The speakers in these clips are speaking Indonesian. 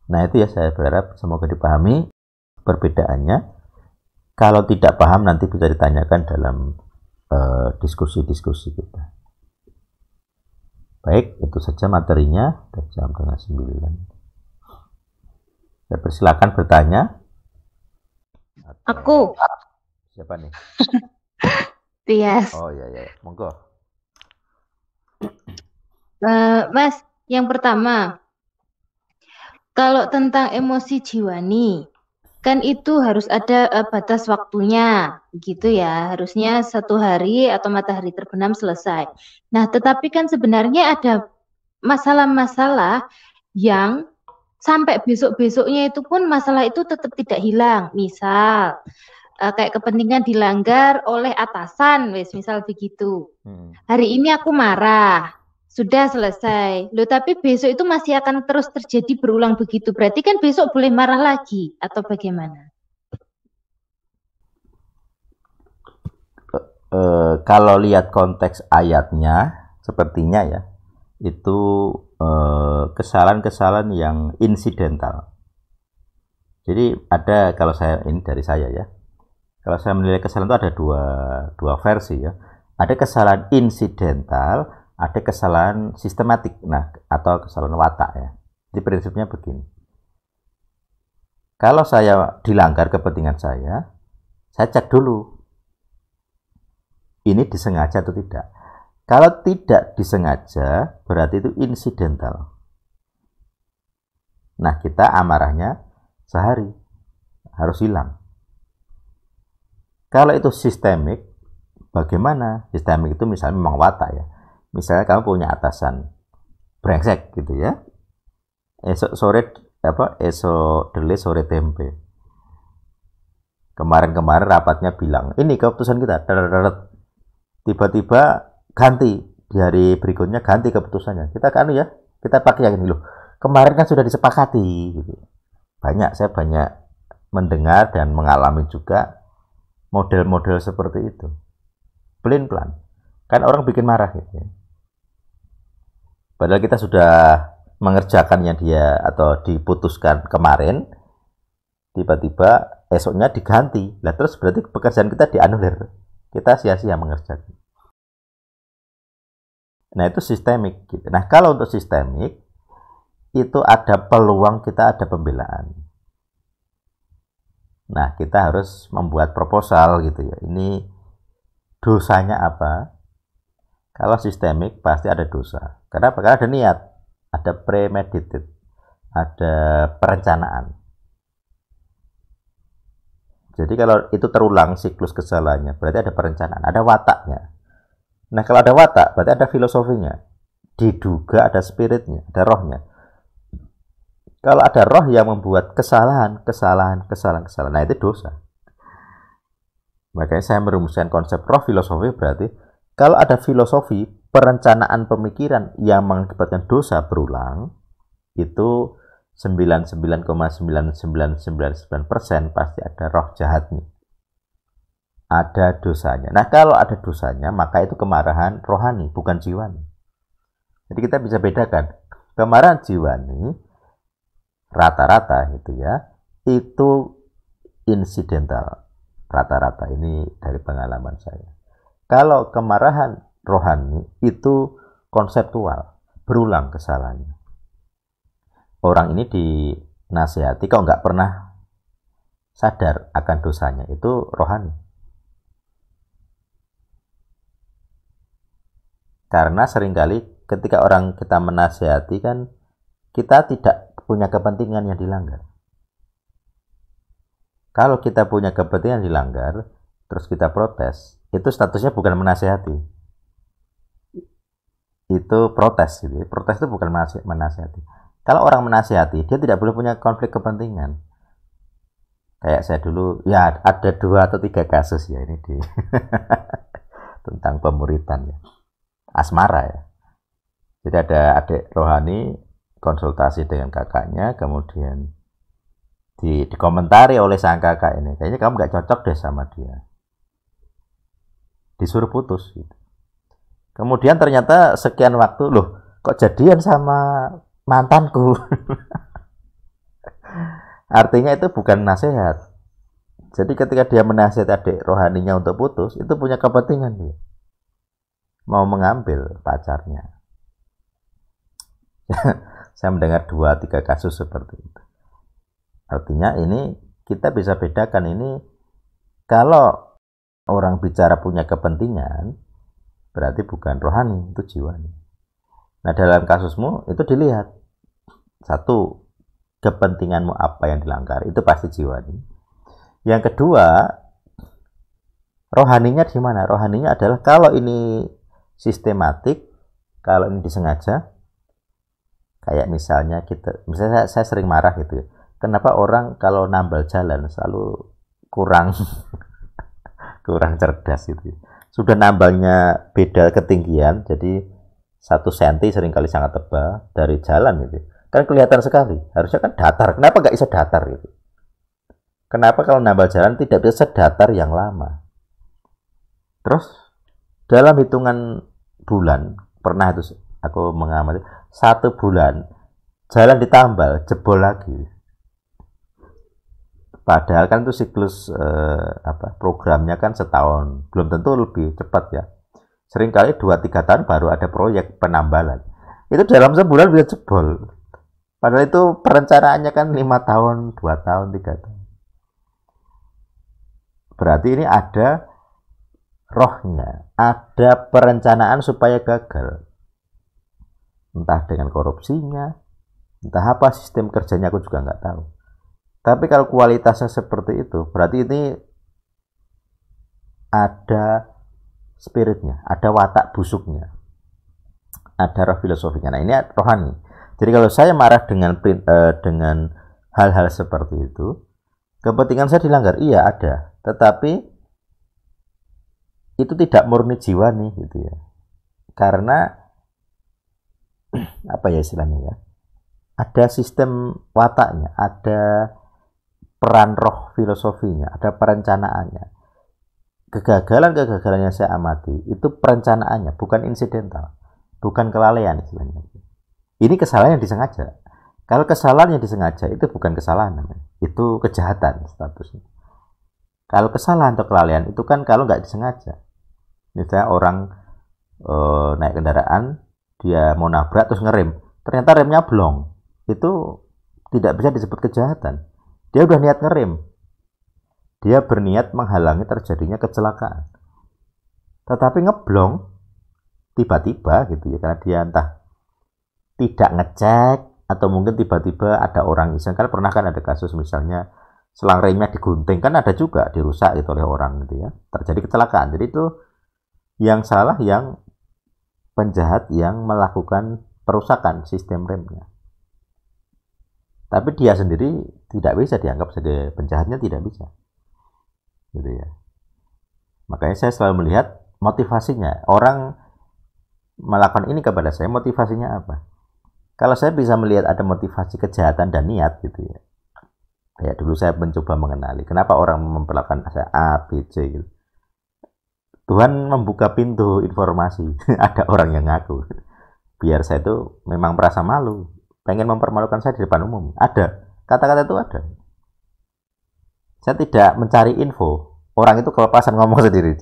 Nah itu ya, saya berharap semoga dipahami perbedaannya. Kalau tidak paham nanti bisa ditanyakan dalam diskusi-diskusi kita. Baik, itu saja materinya. Jam 9. Saya persilakan bertanya. Aku. Siapa nih? Tias. Oh iya, monggo. Mas, yang pertama, kalau tentang emosi jiwani, kan itu harus ada batas waktunya, gitu ya. Harusnya 1 hari atau matahari terbenam selesai. Nah, tetapi kan sebenarnya ada masalah-masalah yang sampai besok-besoknya itu pun masalah itu tetap tidak hilang. Misal, kayak kepentingan dilanggar oleh atasan, wes misal begitu. Hari ini aku marah, sudah selesai. Loh, tapi besok itu masih akan terus terjadi berulang begitu. Berarti kan besok boleh marah lagi atau bagaimana? Kalau lihat konteks ayatnya, sepertinya ya, itu kesalahan-kesalahan yang insidental. Jadi ada, kalau saya ini dari saya ya, kalau saya menilai kesalahan itu ada dua versi ya. Ada kesalahan insidental, ada kesalahan sistematik, nah atau kesalahan watak ya. Jadi prinsipnya begini. Kalau saya dilanggar kepentingan saya cek dulu ini disengaja atau tidak. Kalau tidak disengaja, berarti itu insidental. Nah, kita amarahnya sehari, harus hilang. Kalau itu sistemik, bagaimana? Sistemik itu misalnya memang watak ya. Misalnya kamu punya atasan brengsek gitu ya. Esok dele sore tempe. Kemarin-kemarin rapatnya bilang, ini keputusan kita. Tiba-tiba ganti, di hari berikutnya ganti keputusannya. Kita kan ya, kita pakai yang ini loh. Kemarin kan sudah disepakati gitu. Saya banyak mendengar dan mengalami juga model-model seperti itu. Pelin-pelan. Kan orang bikin marah gitu. Padahal kita sudah mengerjakannya dia atau diputuskan kemarin, tiba-tiba esoknya diganti. Lah terus berarti pekerjaan kita dianulir. Kita sia-sia mengerjakan. Nah itu sistemik gitu. Nah kalau untuk sistemik itu ada peluang, kita ada pembelaan. Nah kita harus membuat proposal gitu ya. Ini dosanya apa? Kalau sistemik pasti ada dosa. Kenapa? Karena ada niat, ada premeditated, ada perencanaan. Jadi kalau itu terulang siklus kesalahannya, berarti ada perencanaan, ada wataknya. Nah kalau ada watak, berarti ada filosofinya. Diduga ada spiritnya, ada rohnya. Kalau ada roh yang membuat kesalahan, nah itu dosa. Makanya saya merumuskan konsep roh filosofi, berarti kalau ada filosofi, perencanaan pemikiran yang mengakibatkan dosa berulang, itu 99,9999% pasti ada roh jahatnya. Ada dosanya. Nah, kalau ada dosanya, maka itu kemarahan rohani, bukan jiwani. Jadi kita bisa bedakan. Kemarahan jiwani, rata-rata gitu ya, itu insidental. Rata-rata ini dari pengalaman saya. Kalau kemarahan rohani, itu konseptual, berulang kesalahannya. Orang ini dinasihati, kok nggak pernah sadar akan dosanya, itu rohani. Karena seringkali ketika orang kita menasihati kan kita tidak punya kepentingan yang dilanggar. Kalau kita punya kepentingan dilanggar, terus kita protes, itu statusnya bukan menasihati. Itu protes gitu. Protes itu bukan menasihati. Kalau orang menasihati, dia tidak boleh punya konflik kepentingan. Kayak saya dulu, ya ada 2 atau 3 kasus ya ini di tentang pemuritan ya. Asmara ya. Jadi ada adik rohani konsultasi dengan kakaknya, kemudian dikomentari oleh sang kakak ini, kayaknya kamu nggak cocok deh sama dia. Disuruh putus gitu. Kemudian ternyata sekian waktu, loh kok jadian sama mantanku. Artinya itu bukan nasihat. Jadi ketika dia menasihati adik rohaninya untuk putus, itu punya kepentingan dia. Mau mengambil pacarnya. Saya mendengar 2-3 kasus seperti itu. Artinya ini kita bisa bedakan ini, kalau orang bicara punya kepentingan, berarti bukan rohani, itu jiwani. Nah, dalam kasusmu itu dilihat. Satu, kepentinganmu apa yang dilanggar, itu pasti jiwani. Yang kedua, rohaninya di mana? Rohaninya adalah kalau ini sistematik, kalau ini disengaja, kayak misalnya saya sering marah gitu ya. Kenapa orang kalau nambal jalan selalu kurang cerdas gitu. Sudah nambalnya beda ketinggian, jadi 1 cm seringkali sangat tebal dari jalan gitu. Kan kelihatan sekali. Harusnya kan datar. Kenapa nggak bisa datar gitu? Kenapa kalau nambal jalan tidak bisa sedatar yang lama? Terus dalam hitungan bulan, pernah itu aku mengamati 1 bulan jalan ditambal, jebol lagi. Padahal kan itu siklus programnya kan setahun, belum tentu lebih cepat ya. Seringkali 2-3 tahun baru ada proyek penambalan. Itu dalam sebulan bisa jebol. Padahal itu perencanaannya kan 5 tahun, 2 tahun, 3 tahun. Berarti ini ada rohnya, ada perencanaan supaya gagal. Entah dengan korupsinya, entah apa sistem kerjanya, aku juga nggak tahu. Tapi kalau kualitasnya seperti itu, berarti ini ada spiritnya, ada watak busuknya, ada roh filosofinya. Nah, ini rohani. Jadi kalau saya marah dengan hal-hal seperti itu, kepentingan saya dilanggar, iya ada, tetapi itu tidak murni jiwani gitu ya. Karena apa ya istilahnya ya? Ada sistem wataknya, ada peran roh filosofinya, ada perencanaannya. Kegagalan-kegagalan yang saya amati itu perencanaannya, bukan insidental, bukan kelalaian istilahnya. Ini kesalahan yang disengaja. Kalau kesalahan yang disengaja itu bukan kesalahan namanya, itu kejahatan statusnya. Kalau kesalahan atau kelalaian itu kan kalau nggak disengaja. Misalnya orang naik kendaraan, dia mau nabrak terus ngerem, ternyata remnya blong, itu tidak bisa disebut kejahatan. Dia udah niat ngerem, dia berniat menghalangi terjadinya kecelakaan, tetapi ngeblong tiba-tiba gitu ya, karena dia entah tidak ngecek atau mungkin tiba-tiba ada orang iseng. Kan pernah kan ada kasus misalnya selang remnya digunting, kan ada juga dirusak gitu oleh orang gitu ya, terjadi kecelakaan. Jadi itu yang salah yang penjahat yang melakukan perusakan sistem remnya. Tapi dia sendiri tidak bisa dianggap sebagai penjahatnya, tidak bisa. Gitu ya. Makanya saya selalu melihat motivasinya. Orang melakukan ini kepada saya, motivasinya apa? Kalau saya bisa melihat ada motivasi kejahatan dan niat gitu ya. Kayak dulu saya mencoba mengenali kenapa orang memperlakukan saya A, B, C gitu. Tuhan membuka pintu informasi. Ada orang yang ngaku. Biar saya itu memang merasa malu, pengen mempermalukan saya di depan umum. Ada. Kata-kata itu ada. Saya tidak mencari info. Orang itu kelepasan ngomong sendiri.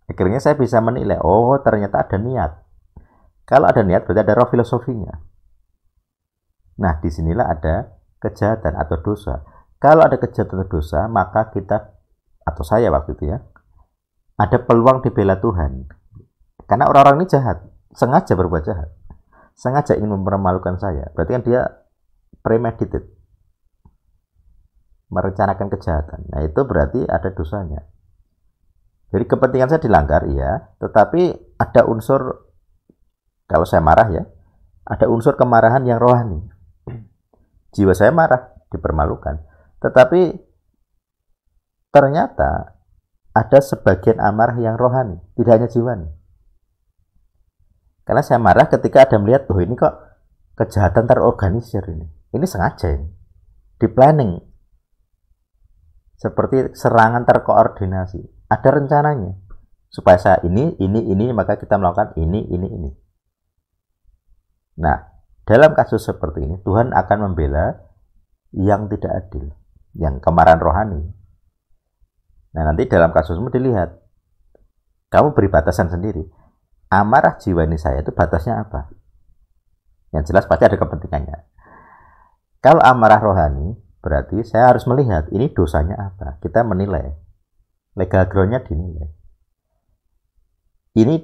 Akhirnya saya bisa menilai, oh ternyata ada niat. Kalau ada niat berarti ada roh filosofinya. Nah, disinilah ada kejahatan atau dosa. Kalau ada kejahatan atau dosa, maka kita, atau saya waktu itu ya, ada peluang dibela Tuhan. Karena orang-orang ini jahat, sengaja berbuat jahat, sengaja ingin mempermalukan saya. Berarti kan dia premeditated, merencanakan kejahatan. Nah, itu berarti ada dosanya. Jadi kepentingan saya dilanggar, iya, tetapi ada unsur, kalau saya marah ya, ada unsur kemarahan yang rohani. Jiwa saya marah, dipermalukan. Tetapi ternyata ada sebagian amarah yang rohani, tidak hanya jiwani. Karena saya marah ketika ada melihat, oh ini kok kejahatan terorganisir ini. Ini sengaja ini. Di planning. Seperti serangan terkoordinasi. Ada rencananya. Supaya saya ini, maka kita melakukan ini. Nah, dalam kasus seperti ini, Tuhan akan membela yang tidak adil, yang kemarahan rohani. Nah, nanti dalam kasusmu dilihat, kamu beri batasan sendiri. Amarah jiwani saya itu batasnya apa? Yang jelas pasti ada kepentingannya. Kalau amarah rohani, berarti saya harus melihat ini dosanya apa. Kita menilai, legal groundnya dinilai. Ini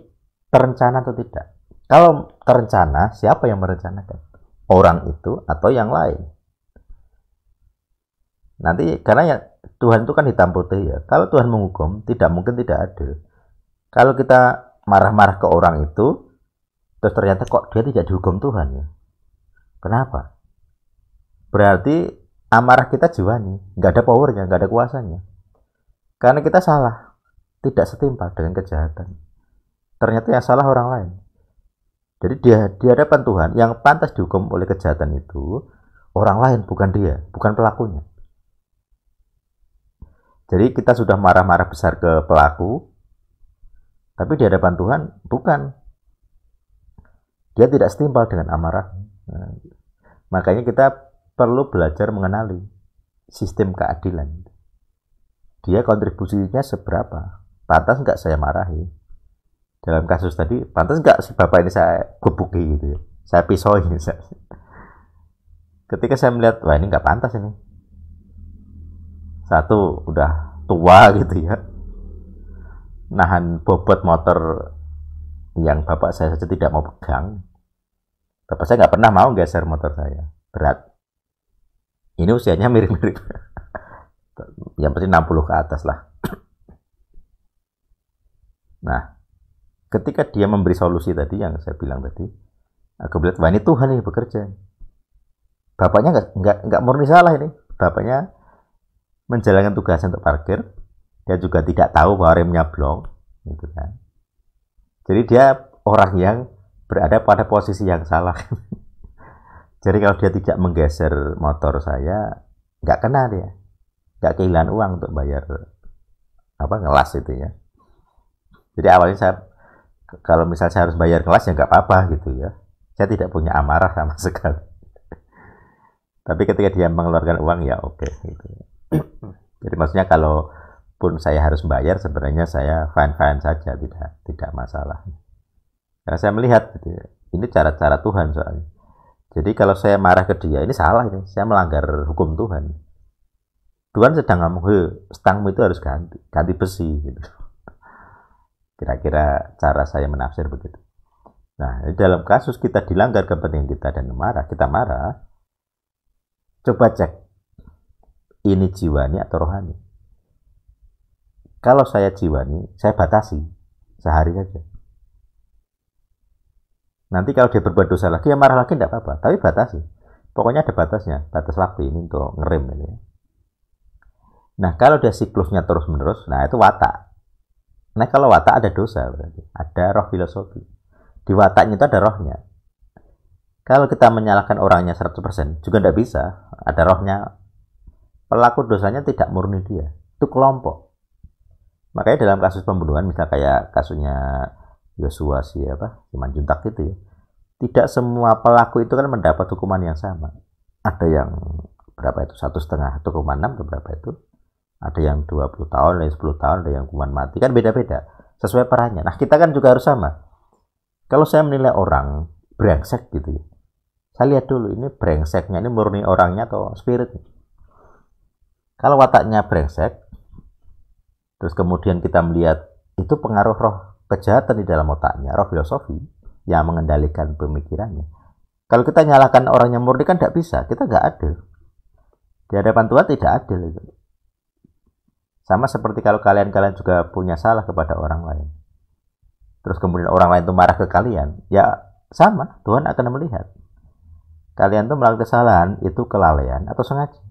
terencana atau tidak? Kalau terencana, siapa yang merencanakan? Orang itu atau yang lain? Nanti karena ya Tuhan itu kan hitam putih ya. Kalau Tuhan menghukum, tidak mungkin tidak adil. Kalau kita marah-marah ke orang itu, terus ternyata kok dia tidak dihukum Tuhan ya? Kenapa? Berarti amarah kita jiwani, nggak ada powernya, nggak ada kuasanya. Karena kita salah, tidak setimpal dengan kejahatan. Ternyata yang salah orang lain. Jadi di hadapan Tuhan, yang pantas dihukum oleh kejahatan itu orang lain, bukan dia, bukan pelakunya. Jadi kita sudah marah-marah besar ke pelaku, tapi di hadapan Tuhan bukan. Dia tidak setimpal dengan amarah. Nah, makanya kita perlu belajar mengenali sistem keadilan. Dia kontribusinya seberapa? Pantas nggak saya marahi? Dalam kasus tadi, pantas nggak si bapak ini saya gebuki gitu ya? Saya pisauin. Ketika saya melihat, wah ini nggak pantas ini. Satu, udah tua gitu ya, nahan bobot motor yang bapak saya saja tidak mau pegang. Bapak saya nggak pernah mau geser motor saya, berat. Ini usianya mirip-mirip, yang pasti 60 ke atas lah. Nah, ketika dia memberi solusi tadi yang saya bilang tadi, aku bilang, wah ini Tuhan ini bekerja. Bapaknya nggak murni salah ini, bapaknya menjalankan tugasnya untuk parkir. Dia juga tidak tahu bahwa remnya blong, gitu kan. Jadi dia orang yang berada pada posisi yang salah. Jadi kalau dia tidak menggeser motor saya, nggak kena dia, nggak kehilangan uang untuk bayar ngelas itu ya. Jadi awalnya saya, kalau misalnya saya harus bayar kelas ya nggak apa-apa gitu ya. Saya tidak punya amarah sama sekali. Tapi ketika dia mengeluarkan uang ya oke gitu. Jadi maksudnya kalau pun saya harus bayar, sebenarnya saya fine-fine saja, tidak masalah. Karena saya melihat gitu, ini cara-cara Tuhan soalnya. Jadi kalau saya marah ke dia, ini salah ini, saya melanggar hukum Tuhan. Tuhan sedang ngomong, stangmu itu harus ganti besi gitu. Kira-kira cara saya menafsir begitu. Nah, dalam kasus kita dilanggar kepentingan kita dan kita marah, coba cek, ini jiwani atau rohani. Kalau saya jiwani, saya batasi sehari saja. Nanti kalau dia berbuat dosa lagi, ya marah lagi tidak apa-apa, tapi batasi. Pokoknya ada batasnya, batas waktu ini untuk ngerem ini. Nah, kalau dia siklusnya terus-menerus, nah itu watak. Nah, kalau watak ada dosa berarti, ada roh filosofi. Di wataknya itu ada rohnya. Kalau kita menyalahkan orangnya 100%, juga tidak bisa. Ada rohnya. Pelaku dosanya tidak murni dia, itu kelompok. Makanya dalam kasus pembunuhan, misalnya kayak kasusnya Yosua Simanjuntak itu ya, tidak semua pelaku itu kan mendapat hukuman yang sama. Ada yang berapa itu, 1,5, 1,6 atau berapa itu, ada yang 20 tahun, ada yang 10 tahun, ada yang hukuman mati, kan beda-beda sesuai perannya. Nah, kita kan juga harus sama. Kalau saya menilai orang brengsek gitu ya, saya lihat dulu ini brengseknya ini murni orangnya atau spirit. Kalau wataknya brengsek, terus kemudian kita melihat itu pengaruh roh kejahatan di dalam otaknya, roh filosofi yang mengendalikan pemikirannya. Kalau kita nyalahkan orang yang murni kan tidak bisa, kita nggak adil. Di hadapan Tuhan tidak adil itu. Sama seperti kalau kalian juga punya salah kepada orang lain. Terus kemudian orang lain itu marah ke kalian, ya sama, Tuhan akan melihat. Kalian tuh melakukan kesalahan itu kelalaian atau sengaja.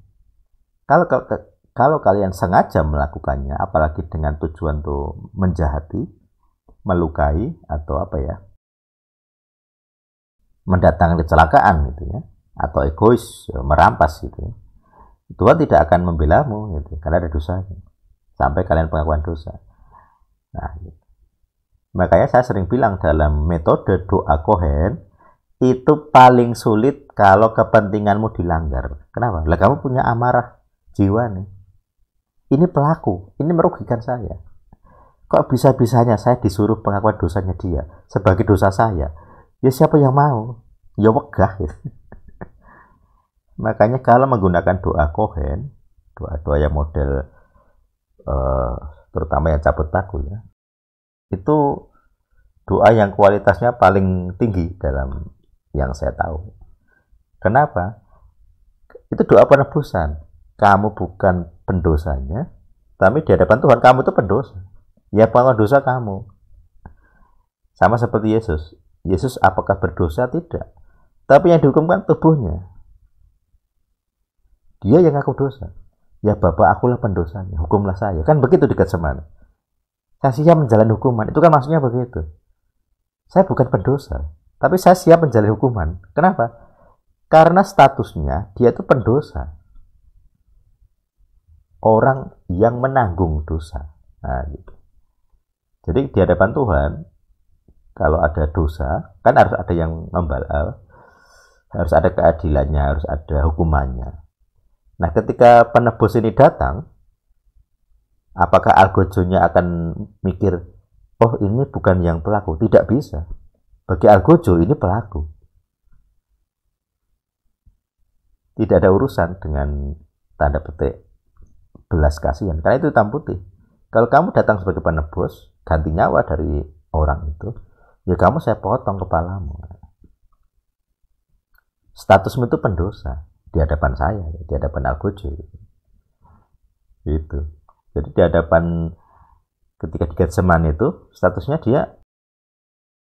Kalau kalian sengaja melakukannya, apalagi dengan tujuan tuh menjahati, melukai atau mendatangkan kecelakaan gitu ya, atau egois, merampas gitu ya, Tuhan tidak akan membelamu gitu, karena ada dosanya sampai kalian pengakuan dosa. Nah, gitu. Makanya saya sering bilang dalam metode doa Kohen, itu paling sulit kalau kepentinganmu dilanggar. Kenapa? Lah kamu punya amarah jiwa nih. Ini pelaku, ini merugikan saya. Kok bisa-bisanya saya disuruh pengakuan dosanya dia sebagai dosa saya? Ya siapa yang mau? Ya wegah gitu. Makanya kalau menggunakan doa Kohen, doa-doa yang model terutama yang cabut paku ya, itu doa yang kualitasnya paling tinggi dalam yang saya tahu. Kenapa? Itu doa penebusan. Kamu bukan pendosanya, tapi di hadapan Tuhan kamu itu pendosa. Ya pengakuan dosa kamu. Sama seperti Yesus. Yesus apakah berdosa? Tidak. Tapi yang dihukumkan tubuhnya. Dia yang ngaku dosa. Ya Bapa, akulah pendosanya, hukumlah saya. Kan begitu di Getsemani. Saya siap menjalani hukuman. Itu kan maksudnya begitu. Saya bukan pendosa, tapi saya siap menjalani hukuman. Kenapa? Karena statusnya dia itu pendosa. Orang yang menanggung dosa. Nah, gitu. Jadi di hadapan Tuhan, kalau ada dosa, kan harus ada yang membalas, harus ada keadilannya, harus ada hukumannya. Nah, ketika penebus ini datang, apakah algojonya akan mikir, oh ini bukan yang pelaku? Tidak bisa. Bagi algojo ini pelaku. Tidak ada urusan dengan tanda petik belas kasihan, karena itu hitam putih. Kalau kamu datang sebagai penebus, ganti nyawa dari orang itu, ya kamu saya potong kepalamu. Statusmu itu pendosa di hadapan saya, di hadapan algojo. Gitu. Jadi di hadapan ketika di Getsemani itu statusnya dia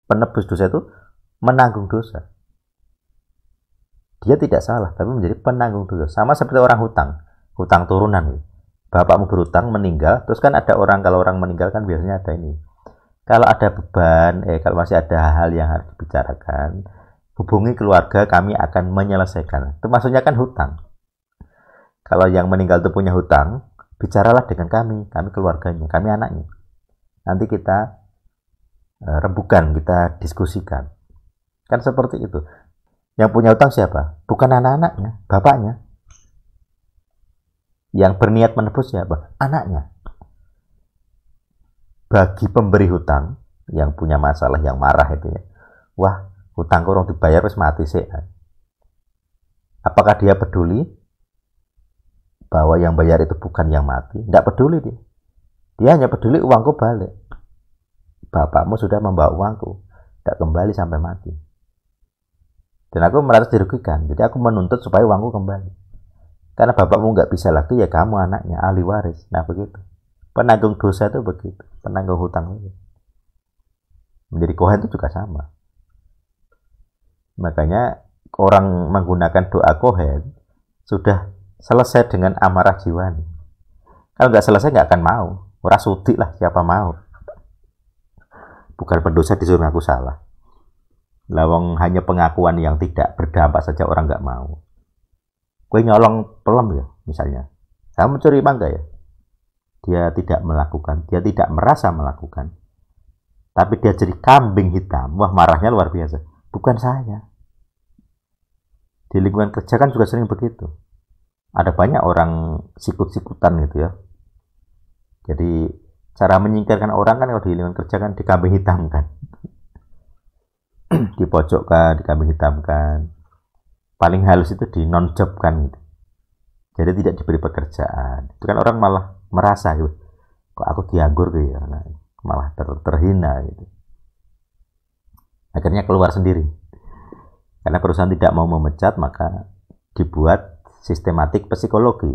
penebus dosa itu menanggung dosa. Dia tidak salah, tapi menjadi penanggung dosa. Sama seperti orang hutang turunan. Bapakmu berhutang meninggal, terus kan ada orang, kalau orang meninggal kan biasanya ada ini. Kalau ada beban, kalau masih ada hal-hal yang harus dibicarakan, hubungi keluarga, kami akan menyelesaikan. Itu maksudnya kan hutang. Kalau yang meninggal itu punya hutang, bicaralah dengan kami keluarganya, kami anaknya. Nanti kita rembukan, kita diskusikan. Kan seperti itu. Yang punya hutang siapa? Bukan anak-anaknya, bapaknya. Yang berniat menebus siapa? Anaknya. Bagi pemberi hutang yang punya masalah, yang marah itu ya, wah hutang kurang dibayar wis mati sih. Apakah dia peduli bahwa yang bayar itu bukan yang mati? Tidak peduli dia. Dia hanya peduli uangku balik. Bapakmu sudah membawa uangku, tidak kembali sampai mati. Dan aku merasa dirugikan, jadi aku menuntut supaya uangku kembali. Karena bapakmu nggak bisa lagi, ya kamu anaknya, ahli waris. Nah begitu. Penanggung dosa itu begitu. Penanggung hutang itu. Menjadi Kohen itu juga sama. Makanya orang menggunakan doa Kohen sudah selesai dengan amarah jiwani. Kalau nggak selesai nggak akan mau. Orang sudik lah, siapa mau. Bukan pendosa disuruh ngaku salah. Lawang hanya pengakuan yang tidak berdampak saja orang nggak mau. Gue nyolong pelem ya, misalnya. Kamu mencuri mangga ya? Dia tidak melakukan, dia tidak merasa melakukan. Tapi dia jadi kambing hitam. Wah, marahnya luar biasa. Bukan saya. Di lingkungan kerja kan juga sering begitu. Ada banyak orang sikut-sikutan gitu ya. Jadi cara menyingkirkan orang kan kalau di lingkungan kerja kan dikambing hitamkan. Dipojokkan, dikambing hitamkan. Paling halus itu di non-job-kan gitu. Jadi tidak diberi pekerjaan. Itu kan orang malah merasa gitu, kok aku dianggur gitu ya. Nah, malah terhina gitu. Akhirnya keluar sendiri. Karena perusahaan tidak mau memecat, maka dibuat sistematik psikologi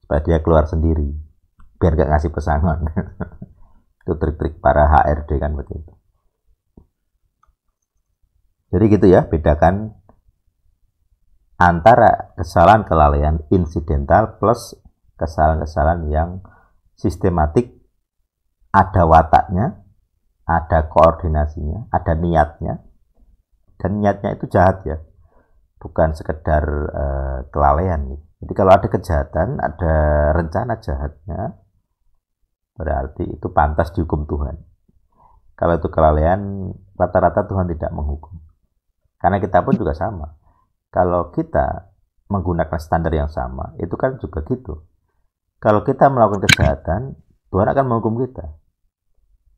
supaya dia keluar sendiri biar gak ngasih pesangon. Itu trik-trik para HRD kan begitu. Jadi gitu ya, bedakan antara kesalahan kelalaian insidental plus kesalahan-kesalahan yang sistematik, ada wataknya, ada koordinasinya, ada niatnya, dan niatnya itu jahat ya, bukan sekedar kelalaian gitu. Jadi kalau ada kejahatan, ada rencana jahatnya, berarti itu pantas dihukum Tuhan. Kalau itu kelalaian, rata-rata Tuhan tidak menghukum. Karena kita pun juga sama. Kalau kita menggunakan standar yang sama, itu kan juga gitu. Kalau kita melakukan kejahatan, Tuhan akan menghukum kita.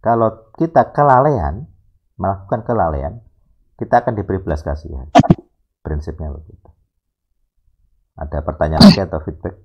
Kalau kita kelalaian, melakukan kelalaian, kita akan diberi belas kasihan. Prinsipnya begitu. Ada pertanyaan lagi atau feedback?